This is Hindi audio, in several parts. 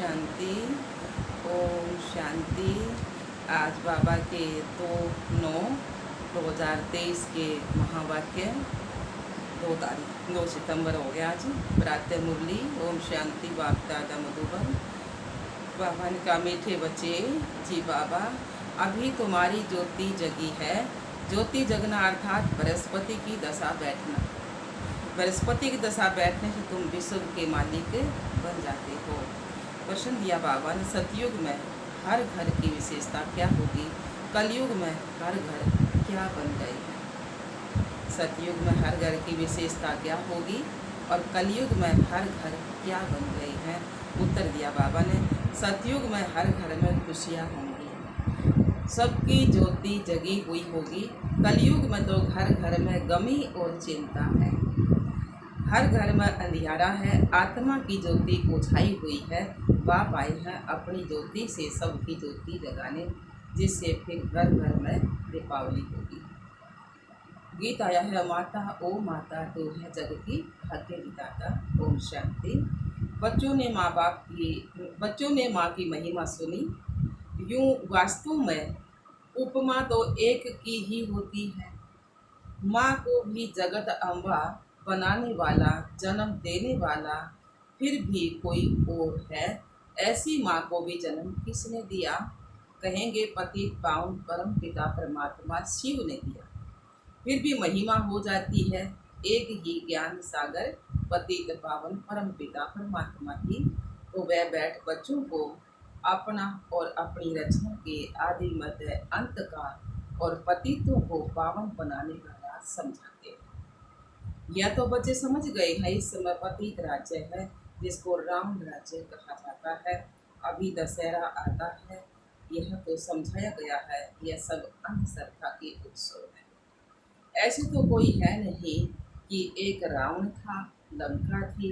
शांति। ओम शांति। आज बाबा के 2/9/2023 के महावाक्य 2 सितंबर हो गया। आज प्रातः मुरली ओम शांति बाप दादा मधुबन। बाबा ने कहा, मीठे बच्चे जी बाबा, अभी तुम्हारी ज्योति जगी है। ज्योति जगना अर्थात बृहस्पति की दशा बैठना। बृहस्पति की दशा बैठने से तुम विश्व के मालिक बन जाते हो। प्रश्न दिया बाबा ने, सतयुग में हर घर की विशेषता क्या होगी? कलयुग में हर घर क्या बन गए हैं? सतयुग में हर घर की विशेषता क्या होगी और कलयुग में हर घर क्या बन गए हैं? उत्तर दिया बाबा ने, सतयुग में हर घर में खुशियाँ होंगी, सबकी ज्योति जगी हुई होगी। कलयुग में तो घर घर में गमी और चिंता है। हर घर में अंधियारा है, आत्मा की ज्योति बुझाई हुई है। बाप आए हैं अपनी ज्योति से सबकी ज्योति जगाने, जिससे फिर घर घर में दीपावली होगी। गीत आया है, माता ओ माता तू है जग की भाग्य विधाता। ओम शांति। बच्चों ने माँ की महिमा सुनी। यूं वास्तु में उपमा तो एक की ही होती है। माँ को भी जगत अम्बा बनाने वाला, जन्म देने वाला फिर भी कोई और है। ऐसी माँ को भी जन्म किसने दिया? कहेंगे पतित पावन परम पिता परमात्मा शिव ने दिया। फिर भी महिमा हो जाती है एक ही ज्ञान सागर पतित पावन परम पिता परमात्मा की। तो वह बैठ बच्चों को अपना और अपनी रचना के आदि मध्य अंत का और पतितों को पावन बनाने का राज समझाते हैं। यह तो बच्चे समझ गए हैं, इस समय पतित राज्य है जिसको राम राज्य कहा जाता है। अभी दशहरा आता है, यह तो समझाया गया है। यह सब अंधश्रद्धा के उत्सव है। ऐसे तो कोई है नहीं कि एक रावण था, लंका थी।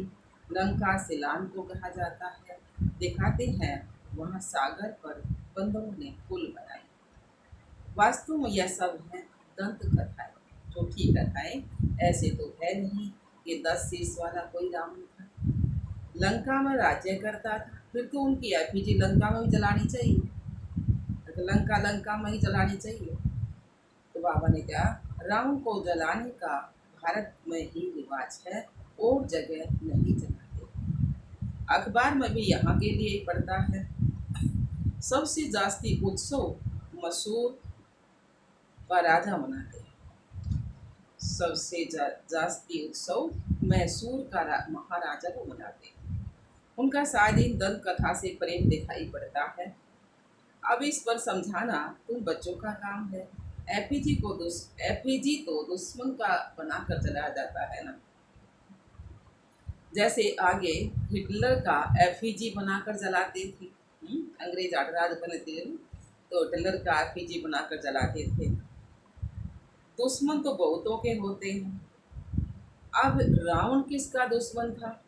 लंका सिलान को कहा जाता है। दिखाते हैं वहाँ सागर पर बंदरों ने पुल बनाए। वास्तव में यह सब है दंत कथाएं, झूठी कथाएं। ऐसे तो है नहीं कि 10 शीश वाला कोई रावण था, लंका में राज्य करता था। फिर तो उनकी एफिजी लंका में भी जलानी चाहिए। तो लंका में ही जलानी चाहिए। तो बाबा ने कहा, रावण को जलाने का भारत में ही रिवाज है, और जगह नहीं जलाते। अखबार में भी यहाँ के लिए पढ़ता है। सबसे जास्ती उत्सव मसूर का राजा मनाते हैं। सबसे जास्ती उत्सव मैसूर का महाराजा को मनाते हैं। उनका सारा दिन दंत कथा से प्रेम दिखाई पड़ता है। अब इस पर समझाना तुम बच्चों का काम है। एफिजी तो दुश्मन का बनाकर चलाया जाता है ना। जैसे आगे हिटलर का एफिजी बनाकर जलाते थे। अंग्रेज राज बने थे तो हिटलर का एफिजी बनाकर जलाते थे। दुश्मन तो बहुतों के होते हैं। अब रावण किसका दुश्मन था?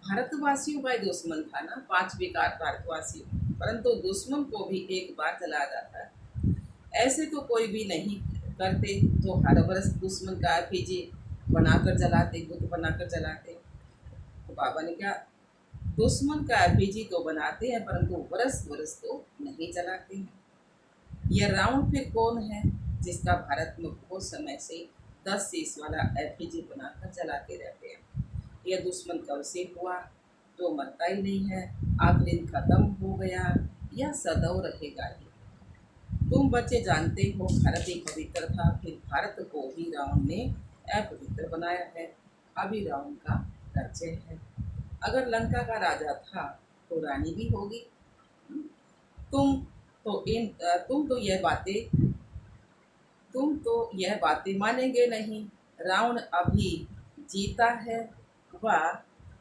भारतवासियों का ही दुश्मन था ना, 5 विकार भारतवासी। परंतु दुश्मन को भी एक बार जलाया जाता है। ऐसे तो कोई भी नहीं करते जो हर वर्ष दुश्मन का एफिजी बनाकर जलाते, बुत बनाकर जलाते। तो बाबा ने क्या, दुश्मन का एफिजी तो बनाते हैं परंतु वर्ष तो नहीं जलाते हैं। यह रावण फिर कौन है जिसका भारत में बहुत समय से 10 शीश वाला एफिजी बनाकर जलाते रहते हैं? यह दुश्मन कब से हुआ? तो मरता ही नहीं है, आखिर दिन खत्म हो गया या सदैव रहेगा ही? तुम बच्चे जानते हो भारत ही पवित्र था, फिर भारत को ही रावण ने अपवित्र बनाया है। अभी रावण का राज्य है। अगर लंका का राजा था तो रानी भी होगी। तुम तो यह बातें मानेंगे नहीं। रावण अभी जीता है, वह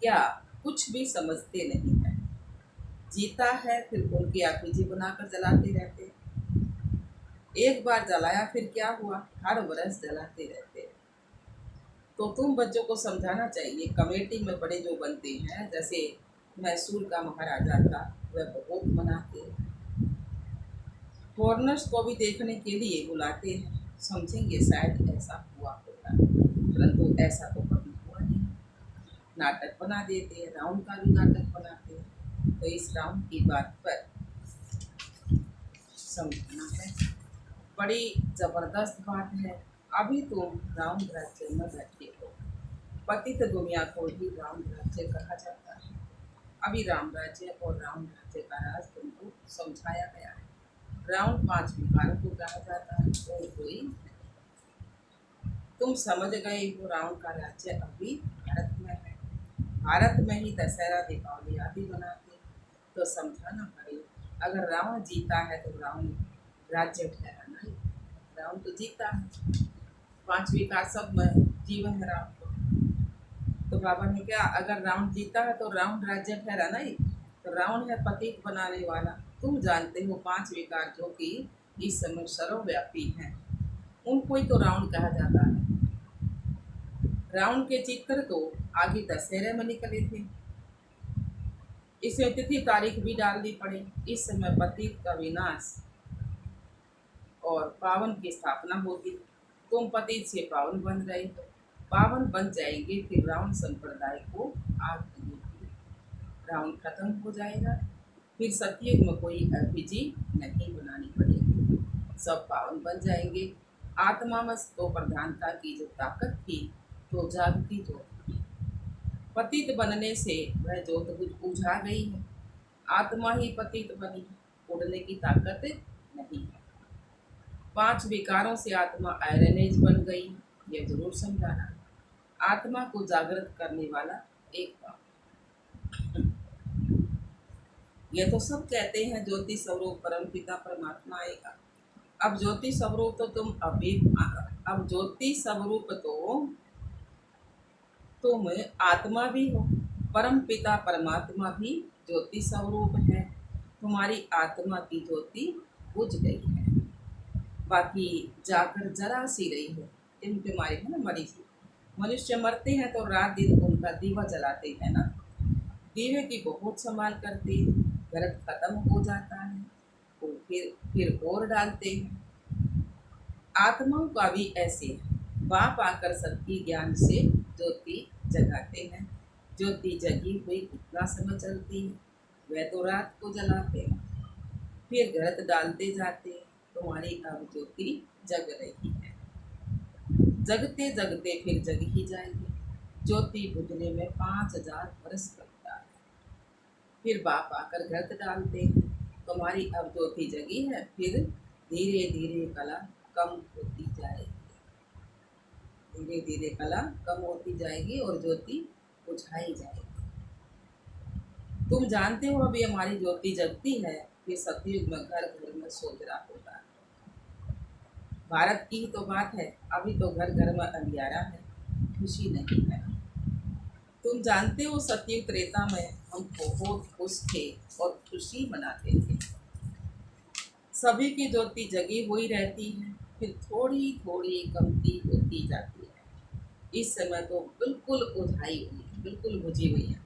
क्या कुछ भी समझते नहीं है। जीता है फिर उनके एफिजी बनाकर जलाते रहते हैं। एक बार जलाया फिर क्या हुआ? हर वर्ष जलाते रहते हैं। तो तुम बच्चों को समझाना चाहिए। कमेटी में बड़े जो बनते हैं, जैसे मैसूर का महाराजा था, वह बहुत मनाते हैं। फॉरनर्स को भी देखने के लिए बुलाते हैं। समझेंगे शायद ऐसा हुआ होगा, परंतु ऐसा तो कभी हुआ नहीं। नाटक बना देते हैं, रावण का भी नाटक बनाते हैं। तो तो इस राम की बात पर समझना है। बड़ी जबरदस्त बात है। अभी तुम राम राज्य में बैठे हो। पतित दुनिया को ही राम राज्य कहा जाता है। अभी राम राज्य और राम राज्य का राज तुमको समझाया गया है। रावण 5 विकारों को कहा जाता है और कोई तुम समझ गए हो। रावण का राज्य अभी भारत में है। भारत में ही दशहरा दीपावली आदि बनाते, तो समझाना पड़ेगा। अगर रावण जीता है तो रावण राज्य ठहरा नहीं। रावण तो जीता है, 5 विकार सब में जीवन है रावण को। तो बाबा ने क्या, अगर रावण जीता है तो रावण राज्य ठहरा नहीं। तो रावण है पतित बनाने वाला। तुम जानते हो 5 विकार जो कि इस समय सर्वव्यापी हैं, उनको ही तो रावण कहा जाता है। रावण के चित्र तो आगे दशहरे में निकले थे। इसमें तिथि तारीख भी डालनी पड़े। इस समय पतित का विनाश और पावन की स्थापना होगी। तुम पतित से पावन बन रहे हो, पावन बन जाएंगे, फिर रावण संप्रदाय को आग लगेगी, रावण खत्म हो जाएगा। फिर सतयुग में कोई एलपीजी नहीं बनानी पड़ेगी, सब पावन बन जाएंगे। आत्मा में तो प्रधानता की जो ताकत थी तो जागती ज्योत थी। पतित बनने से वह ज्योत बुझा गई है। आत्मा ही पतित बनी, उड़ने की ताकत नहीं है। 5 विकारों से आत्मा आयरनेज बन गई, यह जरूर समझाना। आत्मा को जागृत करने वाला एक बाप। यह तो सब कहते हैं ज्योति स्वरूप परम पिता परमात्मा आएगा। अब ज्योति स्वरूप तो अब ज्योति स्वरूप तो तुम आत्मा भी हो, परम पिता परमात्मा भी ज्योति स्वरूप है। तुम्हारी आत्मा की ज्योति बुझ गई है, बाकी जाकर जरा सी रही है। टिमटिमाई है ना, मरी सी। मनुष्य मरते हैं तो रात दिन उनका दीवा जलाते हैं ना, दीवे की बहुत संभाल करते हैं। घर खत्म हो जाता है तो फिर और डालते हैं। आत्माओं का भी ऐसे है। बाप आकर सबकी ज्ञान से ज्योति जगाते हैं। ज्योति जगी हुई कितना समय चलती है, वह तो रात को जलाते हैं, फिर घरत डालते जाते हैं। तुम्हारी अब ज्योति जग रही है, जगते जगते फिर जग ही जाएगी। ज्योति बुझने में 5000 वर्ष लगता है। फिर बाप आकर घरत डालते हैं। तुम्हारी अब ज्योति जगी है, फिर धीरे धीरे कला कम होती जाएगी, धीरे धीरे कला कम होती जाएगी और ज्योति बुझाई जाएगी। तुम जानते हो अभी हमारी ज्योति जगती है, फिर सतयुग में घर घर में सोजरा होगा। भारत की ही तो बात है, अभी तो घर घर में अंधियारा है, खुशी नहीं है। तुम जानते हो सतयुग त्रेता में हम बहुत खुश थे और खुशी मनाते थे। सभी की ज्योति जगी हुई रहती है, फिर थोड़ी थोड़ी कमती होती जाती है। इस समय तो बिल्कुल उधाई हुई है, बिल्कुल बुझी हुई है,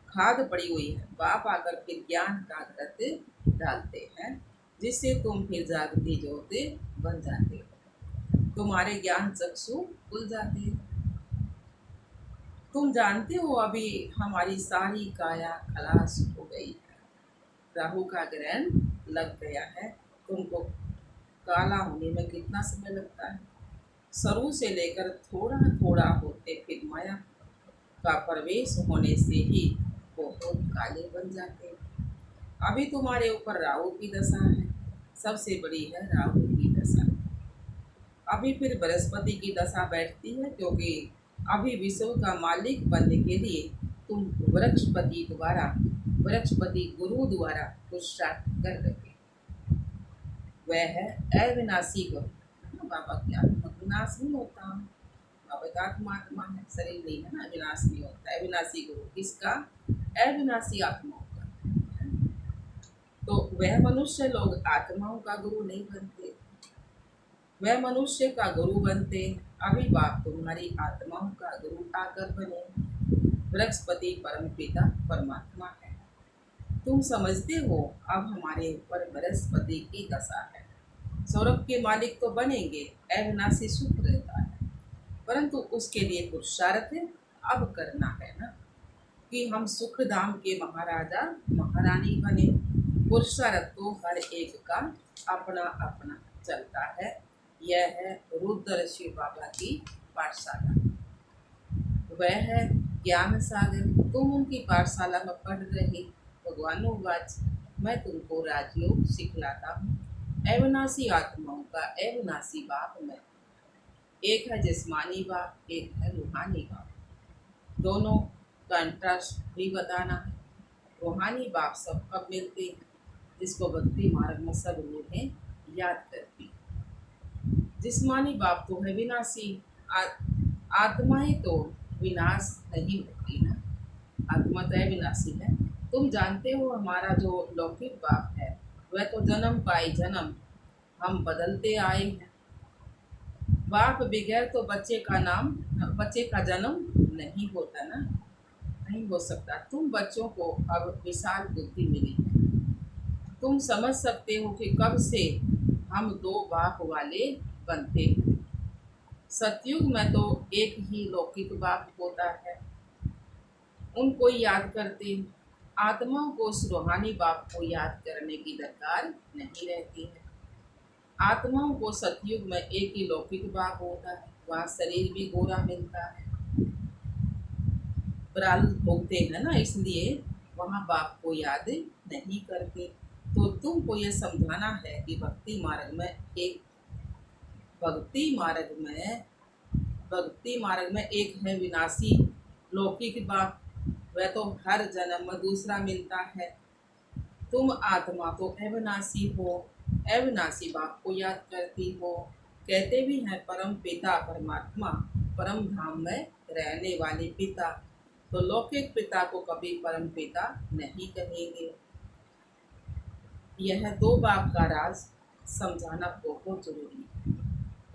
खाद पड़ी हुई है। बाप आकर फिर ज्ञान का घृत डालते हैं, जिससे तुम फिर जागती ज्योति बन जाते हो। तुम्हारे ज्ञान चक्षु खुल जाते हैं। तुम जानते हो अभी हमारी सारी काया खलास हो गई है, राहु का ग्रहण लग गया है। तुमको काला होने में कितना समय लगता है, शुरू से लेकर थोड़ा थोड़ा होते फिर माया का प्रवेश होने से ही बहुत काले बन जाते हैं। अभी तुम्हारे ऊपर राहु की दशा है, सबसे बड़ी है राहु की दशा। अभी फिर बृहस्पति की दशा बैठती है, क्योंकि अभी विश्व का मालिक बनने के लिए तुम वृक्षपति गुरु द्वारा पुरुषार्थ कर रहे। वह है अविनाशी गुरु। बाबा की आत्मा विनाश नहीं होता, बाबा का आत्मा है, शरीर नहीं है ना, विनाश नहीं होता। अविनाशी गुरु किसका? अविनाशी आत्माओं का। तो वह मनुष्य लोग आत्माओं का गुरु नहीं बनते, वह मनुष्य का गुरु बनते। अभी बाप तुम्हारी आत्माओं का गुरु आकर बने। बृहस्पति परम पिता परमात्मा है। तुम समझते हो अब हमारे ऊपर बृहस्पति की दशा है। सौरभ के मालिक तो बनेंगे, अविनाशी सुख रहता है, परंतु उसके लिए पुरुषार्थ अब करना है ना। कि हम सुख धाम के महाराजा महारानी बने। पुरुषार्थ तो हर एक का अपना अपना चलता है। यह है रुद्र ऋषि बाबा की पाठशाला। वह है ज्ञान सागर। तुम उनकी पाठशाला में पढ़ रहे। भगवान वाच, मैं तुमको राजयोग सिखलाता हूँ। अविनाशी आत्माओं का अविनाशी बाप मैं। एक है जिस्मानी बाप, एक है रूहानी बाप। दोनों का इंटरेस्ट भी बताना है। रूहानी बाप सब कब मिलते हैं? जिसको भक्ति मार्ग में सब रूहें याद करती। जिस्मानी बाप तो है विनाशी। आत्माएं तो विनाश नहीं होती ना। आत्मा तो अविनाशी है। तुम जानते हो हमारा जो लौकिक बाप है वह तो जन्म पाई जन्म हम बदलते आए हैं। बाप बगैर तो बच्चे का जन्म नहीं होता ना, नहीं हो सकता। तुम बच्चों को अब विशाल बुद्धि मिली है। तुम समझ सकते हो कि कब से हम दो बाप वाले बनते हैं। सतयुग में तो एक ही लौकिक बाप होता है, उनको याद करते हैं। आत्माओं को उस रूहानी बाप को याद करने की दरकार नहीं रहती है। आत्माओं को सतयुग में एक ही लौकिक बाप होता है। वहाँ शरीर भी गोरा मिलता है, प्रारब्ध भोगते हैं ना, इसलिए वहाँ बाप को याद नहीं करते। तो तुमको ये समझाना है कि भक्ति मार्ग में एक है विनाशी लौकिक बाप। वह तो हर जन्म में दूसरा मिलता है। तुम आत्मा तो अविनाशी हो, अविनाशी बाप को याद करती हो। कहते भी हैं परम पिता परमात्मा, परम धाम में रहने वाले पिता। तो लौकिक पिता को कभी परम पिता नहीं कहेंगे। यह दो बाप का राज समझाना बहुत जरूरी है।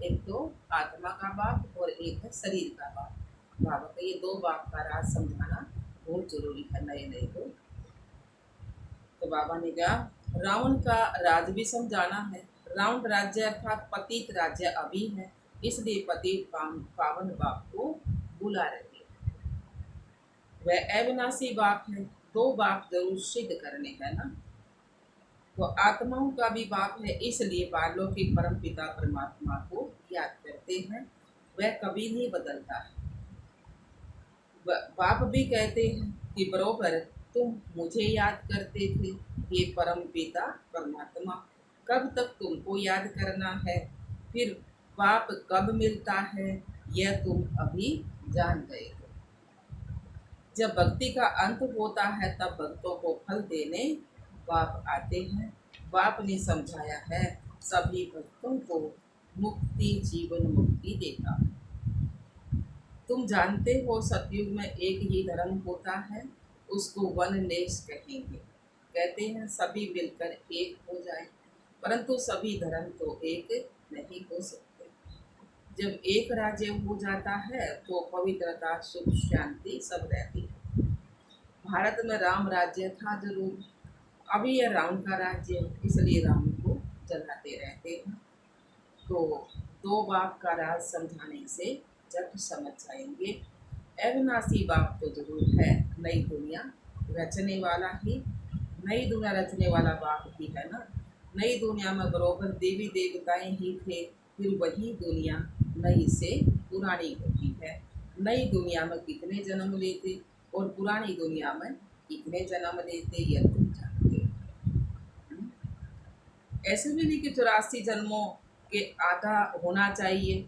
एक तो आत्मा का बाप और एक है शरीर का बाप। बाबा का ये दो बाप का राज समझाना बहुत जरूरी है नए नए को। तो बाबा ने कहा रावण का राज भी समझाना है। रावण राज्य अर्थात पतित राज्य अभी है, इसलिए पतित पावन बाप को बुला रहे। वह अविनाशी बाप है। दो बाप जरूर सिद्ध करने हैं ना। तो आत्माओं का भी बाप है, इसलिए बालों के परम पिता परमात्मा को याद करते हैं। वह कभी नहीं बदलता है। बाप भी कहते हैं कि बरोबर तुम मुझे याद करते थे, ये परम पिता परमात्मा। कब तक तुमको याद करना है, फिर बाप कब मिलता है यह तुम अभी जान गए हो। जब भक्ति का अंत होता है तब भक्तों को फल देने बाप आते हैं। बाप ने समझाया है सभी भक्तों को मुक्ति जीवन मुक्ति देता है। तुम जानते हो सतयुग में एक ही धर्म होता है, उसको वननेस कहेंगे। कहते हैं सभी मिलकर एक हो जाए, परंतु सभी धर्म तो एक नहीं हो सकते। जब एक राज्य हो जाता है तो पवित्रता सुख शांति सब रहती है। भारत में राम राज्य था जरूर, अभी यह राम का राज्य है, इसलिए राम को जलाते रहते हैं। तो दो बाप का राज समझाने से जब समझ जाएंगे। अविनाशी बाप तो जरूर है, नई दुनिया रचने वाला ही, नई दुनिया रचने वाला बाप ही है ना। नई दुनिया में बरोबर देवी देवताएं ही थे, फिर वही दुनिया नई से पुरानी होती है। नई दुनिया में कितने जन्म लेते और पुरानी दुनिया में कितने जन्म लेते यह तुम जानते हो। ऐसे भी नहीं कि 84 जन्मों के आधा होना चाहिए।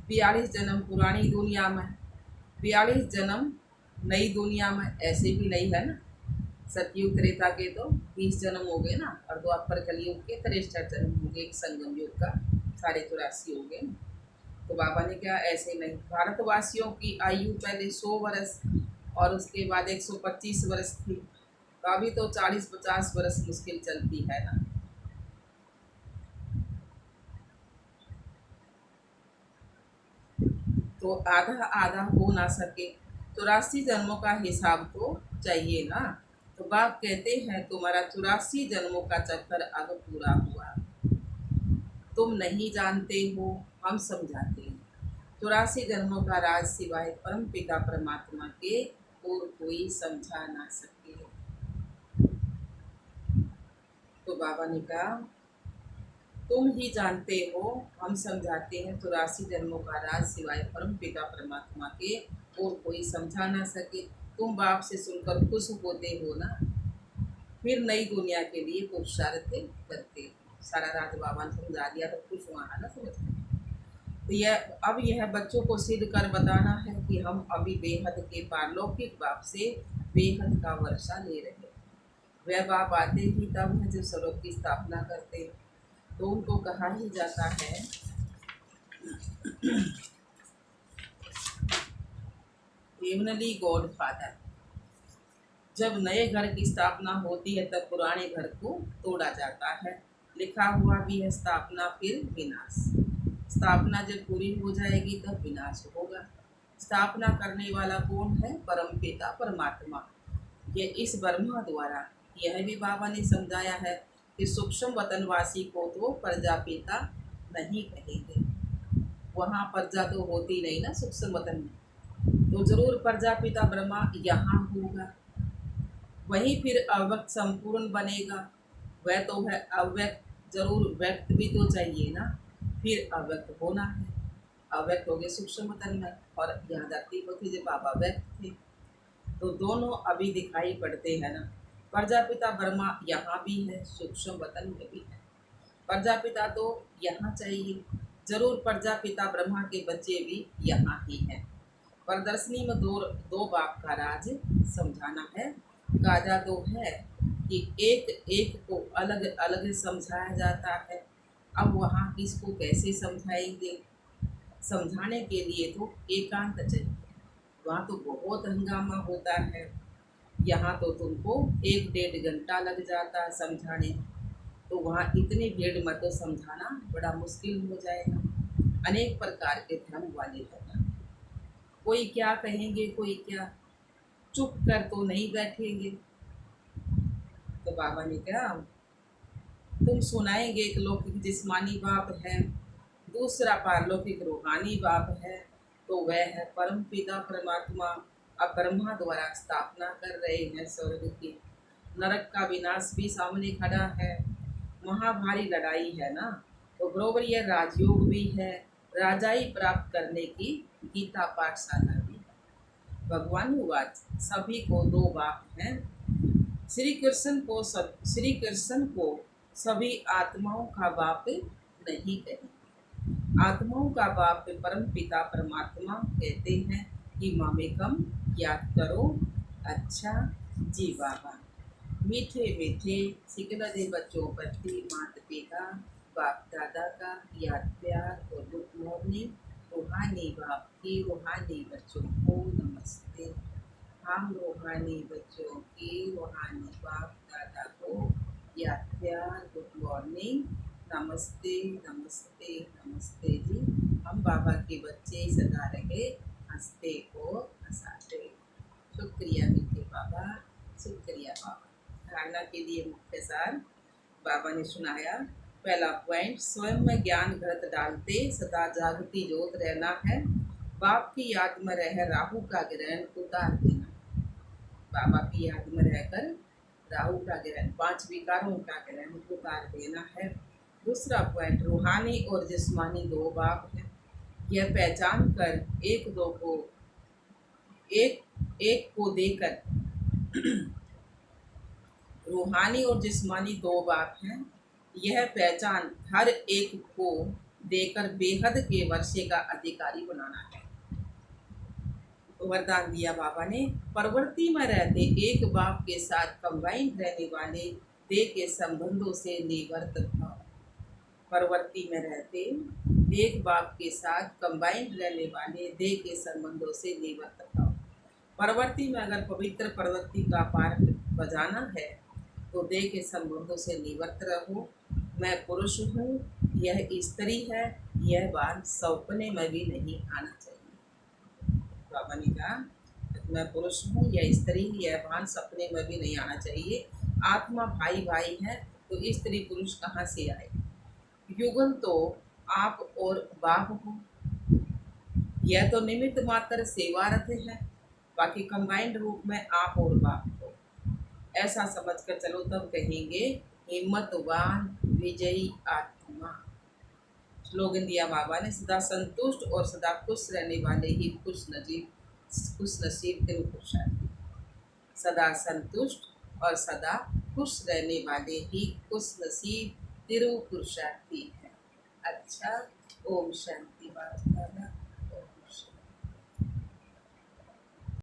42 जन्म पुरानी दुनिया में, 42 जन्म नई दुनिया में, ऐसे भी नहीं है ना। सतयुग त्रेता के तो 20 जन्म हो गए ना, और द्वापर कलयुग के 63 जन्म हो गए, एक संगम युग का 84.5 हो गए। तो बाबा ने कहा ऐसे नहीं। भारतवासियों की आयु पहले 100 वर्ष और उसके बाद 125 वर्ष थी, तो अभी तो 40-50 वर्ष मुश्किल चलती है ना। तो आधा आधा हो ना सके, 84 जन्मों का हिसाब तो चाहिए ना। तो बाप कहते हैं तुम्हारा 84 जन्मों का चक्कर अब पूरा हुआ। तुम नहीं जानते हो, हम समझाते हैं। 84 जन्मों का राज सिवाय परम पिता परमात्मा के और कोई समझा ना सके। तो बाबा ने कहा, तुम ही जानते हो, हम समझाते हैं 84 जन्मों का राज सिवाय परम पिता परमात्मा के और कोई समझा ना सके। तुम बाप से सुनकर खुश होते हो ना, फिर नई दुनिया के लिए पुरुषार्थ करते हो। सारा राज बाबा ने समझा दिया तो खुश हुआ है ना, समझ गए। तो यह बच्चों को सिद्ध कर बताना है कि हम अभी बेहद के पारलौकिक बाप से बेहद का वर्षा ले रहे हैं। वह बाप आते ही तब है जब स्वरूप की स्थापना करते हैं। तो उनको कहा ही जाता है हेवनली गॉड फादर। जब नए घर की स्थापना होती है तब पुराने घर को तोड़ा जाता है। लिखा हुआ भी है, स्थापना फिर विनाश। स्थापना जब पूरी हो जाएगी तब विनाश होगा। स्थापना करने वाला कौन है? परम पिता परमात्मा। ये इस ब्रह्मा द्वारा यह भी बाबा ने समझाया है कि सूक्ष्म वतनवासी को तो प्रजापिता नहीं कहेंगे। वहाँ प्रजा तो होती नहीं ना सूक्ष्म वतन में, तो जरूर प्रजापिता ब्रह्मा यहाँ होगा। वही फिर अव्यक्त संपूर्ण बनेगा। वह तो है अव्यक्त, जरूर व्यक्त भी तो चाहिए ना, फिर अव्यक्त होना है। अव्यक्त हो गए सूक्ष्म वतन में, और यहाँ धरती पर थे जब बाबा व्यक्त थे। तो दोनों अभी दिखाई पड़ते हैं ना। प्रजापिता ब्रह्मा यहाँ भी है, सूक्ष्म वतन में भी है। प्रजापिता तो यहाँ चाहिए, जरूर प्रजापिता ब्रह्मा के बच्चे भी यहाँ ही हैं। प्रदर्शनी में दो बाप का राज समझाना है। कायदा तो है कि एक एक को अलग अलग समझाया जाता है। अब वहाँ किसको कैसे समझाएंगे? समझाने के लिए तो एकांत चाहिए। वहाँ तो बहुत हंगामा होता है। यहाँ तो तुमको 1-1.5 घंटा लग जाता है समझाने, तो वहाँ इतनी भीड़ में तो समझाना बड़ा मुश्किल हो जाएगा। अनेक प्रकार के धर्म वाले हैं ना, कोई क्या कहेंगे, कोई क्या, चुप कर तो नहीं बैठेंगे। तो बाबा ने कहा, तुम सुनाएंगे एक लौकिक जिस्मानी बाप है, दूसरा पारलौकिक रूहानी बाप है। तो वह है परम पिता परमात्मा। अब ब्रह्मा द्वारा स्थापना कर रहे हैं स्वर्ग की। नरक का विनाश भी सामने खड़ा है। महाभारी लड़ाई है ना, तो बरोबर यह राजयोग भी है। राजाई प्राप्त करने की गीता पाठशाला भी है। भगवान वाच सभी को 2 बाप हैं। श्री कृष्ण को सभी आत्माओं का बाप नहीं कहते। आत्माओं का बाप परम पिता परमात्मा कहते हैं कि मामेकम याद करो। अच्छा जी बाबा, मीठे मीठे सिकलदे बच्चों प्रति माता पिता बाप दादा का याद प्यार और गुड मॉर्निंग। रूहानी बाप की रूहानी बच्चों को नमस्ते। हम रूहानी बच्चों की रूहानी बाप दादा को याद प्यार गुड मॉर्निंग, नमस्ते नमस्ते नमस्ते जी। हम बाबा के बच्चे सदा रहे हंसते और हंसाते। शुक्रिया मीठे बाबा, शुक्रिया बाबा। धारणा के लिए मुख्य सार बाबा ने सुनाया। पहला पॉइंट, स्वयं में ज्ञान घृत डालते सदा जागती ज्योत रहना है। बाप की याद में रह राहु का ग्रहण उतार देना। बाबा की याद में रहकर राहु का ग्रहण, 5 विकारों का ग्रहण उतार देना है। दूसरा पॉइंट, रूहानी और जिस्मानी 2 बाप हैं। यह पहचान कर एक को देकर रूहानी और जिस्मानी 2 बाप हैं। यह पहचान हर एक को देकर बेहद के वर्षे का अधिकारी बनाना है। तो वरदान दिया बाबा ने, प्रवृत्ति में रहते एक बाप के साथ कंबाइंड रहने वाले देह के संबंधों से निवर्त भाव। प्रवृत्ति में रहते एक बाप के साथ कंबाइंड रहने वाले देह के संबंधों से निवर्त भाव। प्रवृत्ति में अगर पवित्र प्रवृत्ति का पार बजाना है तो देह के संबंधों से निवर्त रहो। मैं पुरुष हूँ, यह स्त्री है, यह बात सपने में भी नहीं आना चाहिए। बाबा ने कहा, मैं पुरुष हूँ, यह स्त्री, यह भान सपने में भी नहीं आना चाहिए। आत्मा भाई भाई है तो स्त्री पुरुष कहाँ से आए? युगल तो आप और बाप हो, यह तो निमित्त मात्र सेवारत है। बाकी कंबाइंड रूप में आप और बाप को ऐसा समझकर चलो, तब कहेंगे हिम्मतवान विजयी आत्मा। स्लोगन दिया बाबा ने, सदा संतुष्ट और सदा खुश रहने वाले ही खुश नसीब दिल पुरुषार्थी। सदा संतुष्ट और सदा खुश रहने वाले ही खुश नसीब तिरु पुरुषार्थी है। अच्छा, ओम शांति। बात